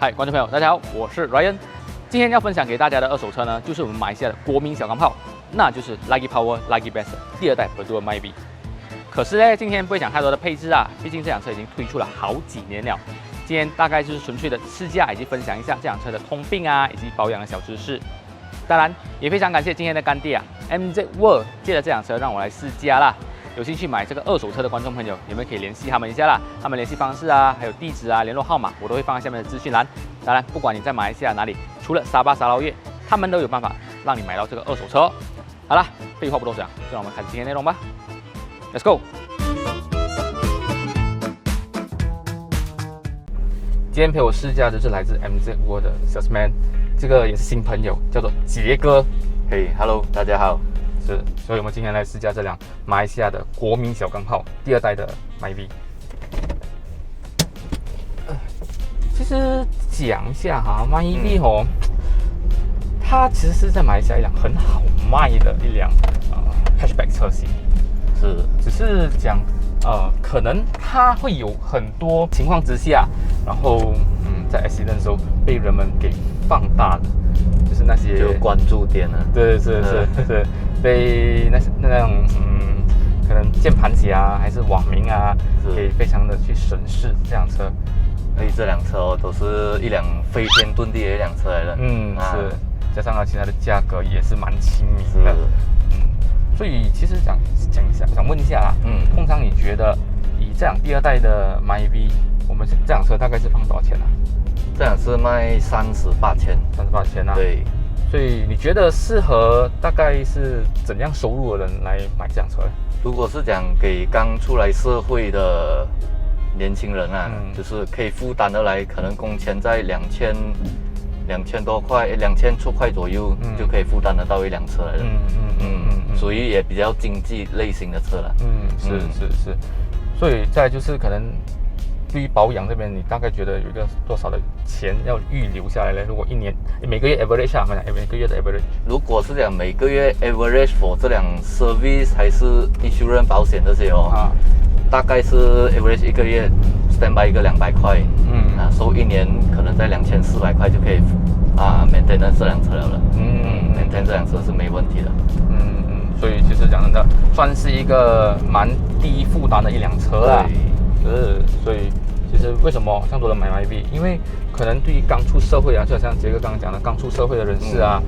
嗨，观众朋友，大家好，我是 Ryan。今天要分享给大家的二手车呢，就是我们马来西亚的国民小钢炮，那就是 Lucky Power Lucky Best 第二代 Berdua Myvi。可是呢，今天不会讲太多的配置啊，毕竟这辆车已经推出了好几年了。今天大概就是纯粹的试驾以及分享一下这辆车的通病啊，以及保养的小知识。当然，也非常感谢今天的干爹啊 MZ World 借了这辆车让我来试驾啦。有兴趣买这个二手车的观众朋友，你们可以联系他们一下啦。他们联系方式啊，还有地址啊、联络号码，我都会放在下面的资讯栏。当然，不管你在马来西亚哪里，除了沙巴、沙捞越，他们都有办法让你买到这个二手车哦。好啦，废话不多讲，就让我们开始今天内容吧。Let's go！ 今天陪我试驾的是来自 MZ World 的 Salesman， 这个也是新朋友，叫做杰哥。嘿 ，Hello， 大家好。是，所以我们今天来试驾这辆马来西亚的国民小钢炮第二代的 Myvi。其实讲一下哈，Myvi哦，它其实是在马来西亚一辆很好卖的一辆hatchback 车型，是，只是讲可能它会有很多情况之下，然后在 accident 的时候被人们给放大了。就是那些就关注点啊，对，是，被那种可能键盘侠啊，还是网民啊，给非常的去审视这辆车。所以这辆车哦，都是一辆飞天遁地的一辆车来的。是，加上它其他的价格也是蛮亲民的。所以其实讲一下，想问一下啦，通常你觉得以这辆第二代的 Myvi， 我们这辆车大概是放多少钱啊？这辆是卖38千啊。对，所以你觉得适合大概是怎样收入的人来买这辆车呢？如果是讲给刚出来社会的年轻人啊，就是可以负担得来，可能工钱在2000多块，2000出块左右，就可以负担得到一辆车来的。属于也比较经济类型的车了。是。所以再就是可能。对于保养这边，你大概觉得有一个多少的钱要预留下来呢？如果一年每个月 average 啊，每个月的 average， 如果是讲每个月 average for 这辆 service 还是 insurance 保险这些哦，大概是 average 一个月 standby 一个200块，收一年可能在2400块就可以maintain 这辆车了。maintain 这辆车是没问题的。所以其实讲真的，算是一个蛮低负担的一辆车啦。所以其实为什么这样多人买 Myvi？ 因为可能对于刚出社会啊，就好像杰哥刚刚讲的，刚出社会的人士啊，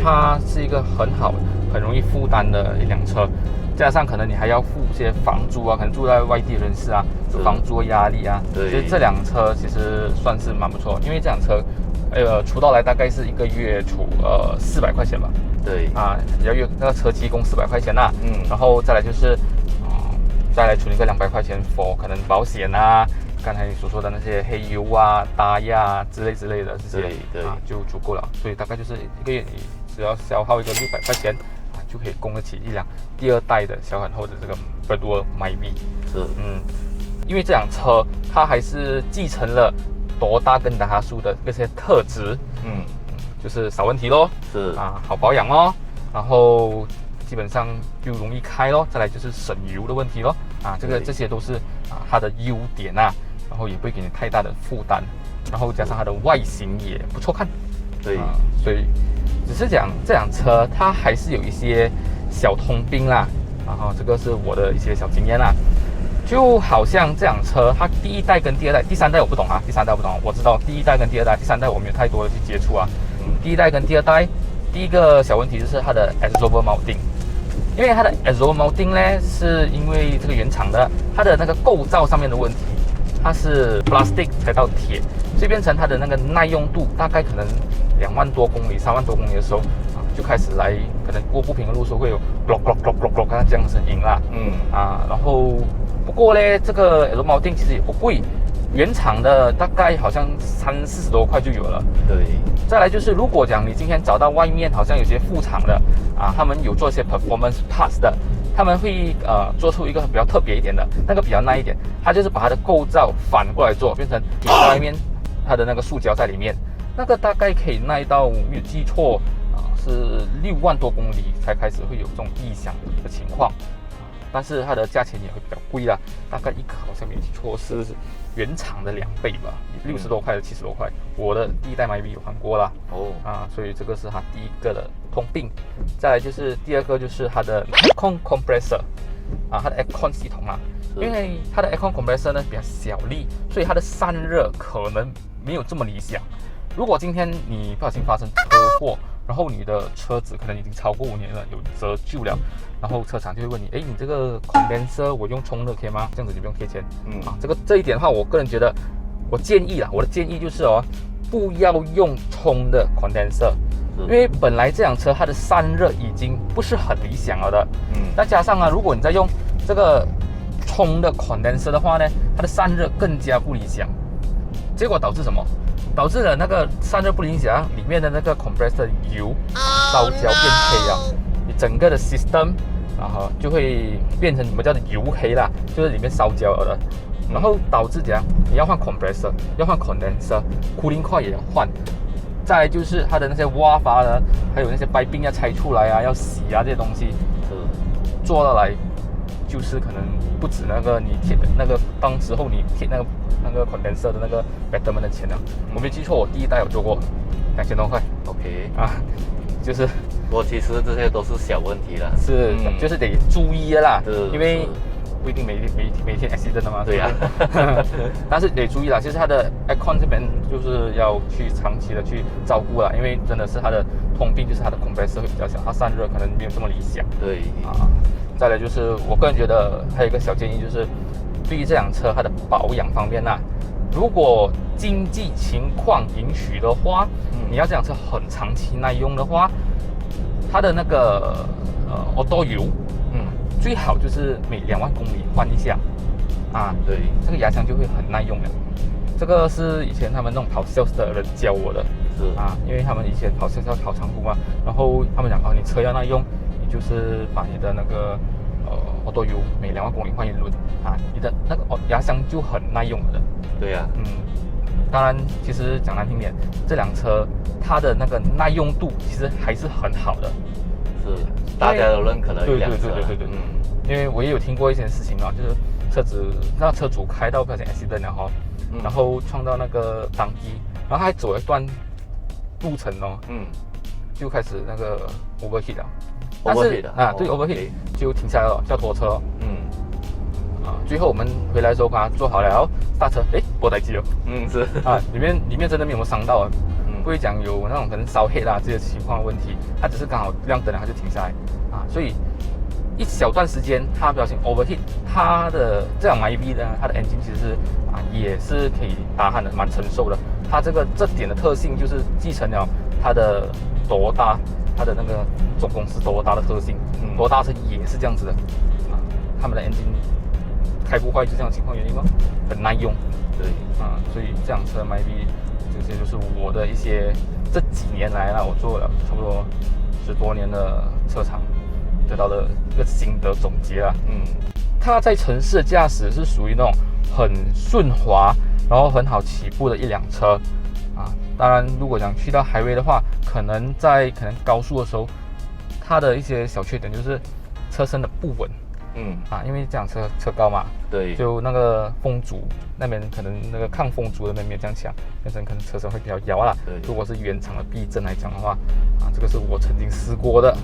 它是一个很好、很容易负担的一辆车，加上可能你还要付一些房租啊，可能住在外地的人士啊，房租压力啊，其实这辆车其实算是蛮不错，因为这辆车，出到来大概是一个月出400块钱吧，要月那个车期供400块钱啦，然后再来就是。再来存一个200块钱 for 可能保险啊，刚才你所说的那些黑油啊、打压啊之类的这些，就足够了。所以大概就是一个月你只要消耗一个600块钱就可以供得起一辆第二代的小很厚的这个 Berdua Myvi。因为这辆车它还是继承了多大跟达哈苏的这些特质，就是少问题咯，好保养咯，然后。基本上就容易开咯，再来就是省油的问题咯，这些都是它的优点啊，然后也不会给你太大的负担，然后加上它的外形也不错看，所以只是讲这辆车它还是有一些小通病啦，然后这个是我的一些小经验啦，就好像这辆车它第一代跟第二代，第三代我不懂啊，我知道第一代跟第二代，第三代我没有太多的去接触啊，第一代跟第二代，第一个小问题就是它的 exhaust mounting。因为它的 exhaust mounting 呢，是因为这个原厂的它的那个构造上面的问题，它是 plastic 才到铁，所以变成它的那个耐用度大概可能2万多公里、3万多公里的时候就开始来可能过不平的路时候会有 glock 这样的声音啦。然后不过呢，这个 exhaust mounting 其实也不贵。原厂的大概好像30-40多块就有了。再来就是，如果讲你今天找到外面好像有些副厂的他们有做一些 performance parts 的，他们会做出一个比较特别一点的，那个比较耐一点，它就是把它的构造反过来做，变成铁在外面，它的那个塑胶在里面，那个大概可以耐到没有记错是6万多公里才开始会有这种异响的情况。但是它的价钱也会比较贵啦，大概一颗好像没记错是原厂的2倍吧，60多块的70多块。我的第一代 Myvi 有换过啦，所以这个是它第一个的通病。再来就是第二个就是它的 Aircon Compressor 它的 Aircon 系统因为它的 Aircon Compressor 呢比较小力，所以它的散热可能没有这么理想。如果今天你不小心发生车祸，然后你的车子可能已经超过5年了，有折旧了，然后车厂就会问你，你这个 condenser 我用充的可以吗？这样子你不用贴钱。这一点的话，我个人觉得，我的建议就是不要用充的 condenser，因为本来这辆车它的散热已经不是很理想了的。再加上如果你再用这个充的 condenser 的话呢，它的散热更加不理想，结果导致什么？导致了那个散热不理想，里面的那个 compressor 油烧焦变黑了，你整个的 system 就会变成我们叫做油黑啦，就是里面烧焦了的，然后导致怎样？你要换 compressor， 要换 condenser，cooling coil 也要换，再来就是它的那些挖阀呢，还有那些掰柄要拆出来要洗这些东西，做到来就是可能不止那个你贴的那个当时候你贴那个 condenser 的那个 betterment 的钱我没记错，我第一代有做过2000多块。OK 就是不过其实这些都是小问题啦，就是得注意的啦，因为不一定每天 accident 的嘛。对呀，但是得注意啦，其实它的 aircon 这边就是要去长期的去照顾啦，因为真的是它的通病就是它的 compressor 会比较小，它散热可能没有这么理想。对再来就是我个人觉得还有一个小建议，就是对于这辆车它的保养方面如果经济情况允许的话，你要这辆车很长期耐用的话，它的那个auto 油最好就是每2万公里换一下对，这个牙枪就会很耐用了。这个是以前他们那种跑 sales 的人教我的，因为他们以前跑 sales 要跑长途嘛，然后他们讲你车要耐用，你就是把你的那个auto 油每2万公里换一轮你的那个牙箱就很耐用了的。对呀，当然其实讲难听点，这辆车它的那个耐用度其实还是很好的，大家都认可的一辆车。对，因为我也有听过一些事情就是车主开到不小心 accident 了然后撞到那个当机，然后他还走一段路程就开始那个 overheat 了。overheat 对 overheat 就停下来了，叫拖车。最后我们回来的时候把它做好了，刹车，没代志了。里面真的没有伤到不会讲有那种可能烧黑啦这些情况的问题，它只是刚好亮灯了，它就停下来所以一小段时间它不小心 overheat， 它的这辆 Myvi 呢，它的 engine 其实也是可以打鼾的，蛮承受的。它这点的特性就是继承了它的多大，它的那个总公司多大的特性，多大车也是这样子的他们的 engine 开不坏就这样的情况原因很耐用。对所以这辆车 Myvi 这些就是我的一些这几年来我做了差不多10多年的车厂得到的一个心得总结它在城市驾驶是属于那种很顺滑，然后很好起步的一辆车当然如果想去到 highway 的话，可能高速的时候，它的一些小缺点就是车身的不稳。因为这辆车高嘛，对，就那个风阻那边可能那个抗风阻的那边没有这样强，变成可能车身会比较摇啦。对，如果是原厂的避震来讲的话，这个是我曾经试过的。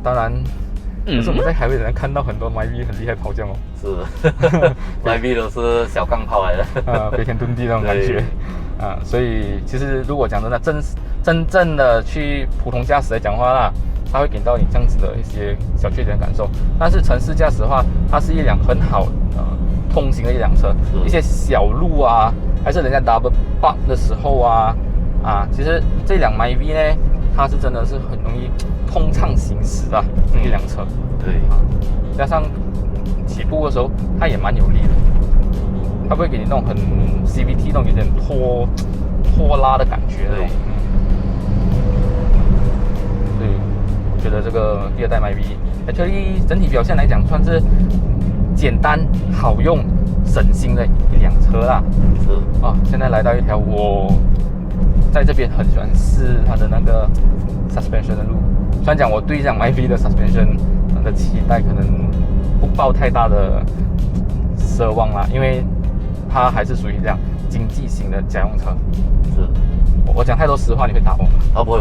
当然，可是我们在海外人看到很多 Myvi 很厉害跑将是，Myvi 都是小钢炮来的，飞天遁地那种感觉。所以其实如果讲真的真正的去普通驾驶来讲的话啦，它会给到你这样子的一些小缺点的感受，但是城市驾驶的话，它是一辆很好通行的一辆车。一些小路还是人家 double park 的时候其实这辆 Myvi 呢，它是真的是很容易通畅行驶的一辆车。对加上起步的时候，它也蛮有力的，它不会给你那种很 CVT 那种有点拖拉的感觉。对。我觉得这个第2代 Myvi actually 整体表现来讲算是简单好用省心的一辆车啦。现在来到一条我在这边很喜欢试它的那个 suspension 的路。虽然讲我对这辆 Myvi 的 suspension 的期待可能不抱太大的奢望啦，因为它还是属于这样经济型的家用车。是，我讲太多实话，你会打我吗？哦，不会，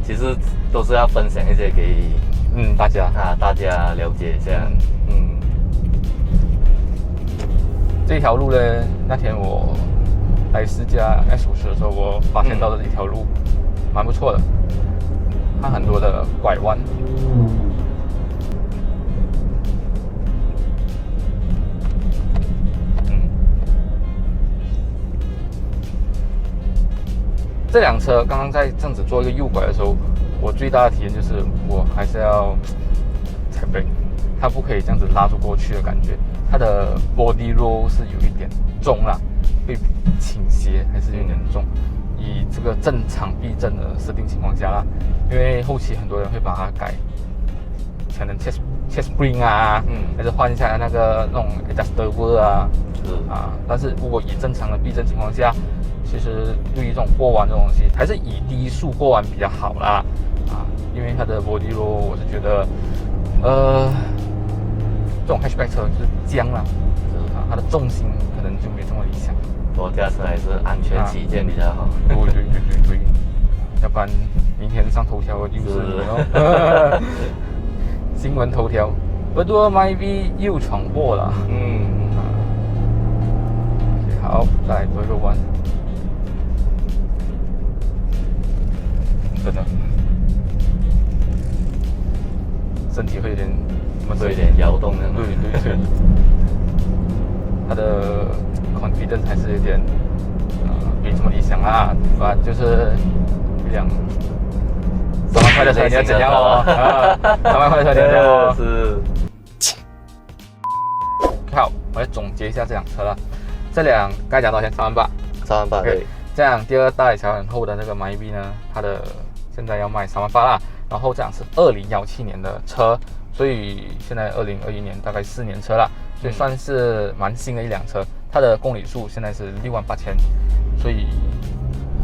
其实都是要分享一些给大家了解一下。这条路呢，那天我来试驾 S50的时候，我发现到的一条路蛮不错的，它很多的拐弯。这辆车刚刚在这样子做一个右拐的时候，我最大的体验就是我还是要踩 brake， 它不可以这样子拉住过去的感觉。它的 body roll 是有一点重啦，会倾斜还是有点重。以这个正常避震的设定情况下啦，因为后期很多人会把它改，可能 chest spring 啊，还是换一下那种 adjustable 啊，但是如果以正常的避震情况下，其实对于这种过弯这种东西，还是以低速过弯比较好啦，因为它的 body roll 我是觉得，这种 hatchback 车就是僵了，它的重心可能就没这么理想。多驾驶还是安全起见比较好。对，要不然明天上头条的就是你哦。新闻头条 ，Berdua Myvi 又闯祸了。好，再来多一个弯。真的，身体会有点摇动的。对，它的 confidence 还是有点没这么理想啦。不然就是一辆3万块的车，你要怎样哦？3万块的车你要怎样哦？是。好，我来总结一下这辆车了。这辆该讲多少钱？3万8。3万8，对。这辆第二代桥很厚的这个 Myvi 呢，它的现在要卖3万8啦。然后这辆是2017年的车，所以现在2021年大概4年车啦，所以算是蛮新的一辆车。它的公里数现在是68000，所以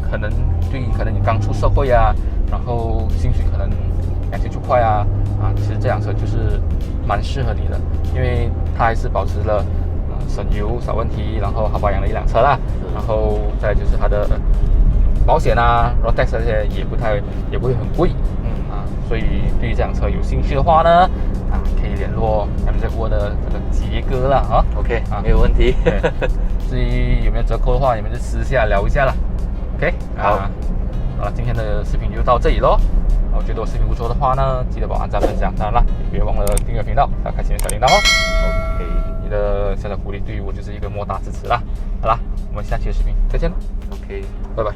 可能你刚出社会啊，然后薪水可能2000出块啊，其实这辆车就是蛮适合你的，因为它还是保持了省油少问题，然后好保养的一辆车啦。然后再来就是它的保险啊 ，Rotax 这些也不会很贵，所以对于这辆车有兴趣的话呢，可以联络 MZ World 的这个杰哥啦啊。OK， 没有问题。至于有没有折扣的话，你们就私下聊一下啦。OK， 好了，今天的视频就到这里咯。我觉得我视频不错的话呢，记得帮我按赞分享，当然啦，也别忘了订阅频道，还有开启小铃铛哦。OK， 你的小小鼓励对于我就是一个莫大支持啦。好啦，我们下期的视频再见了。OK， 拜拜。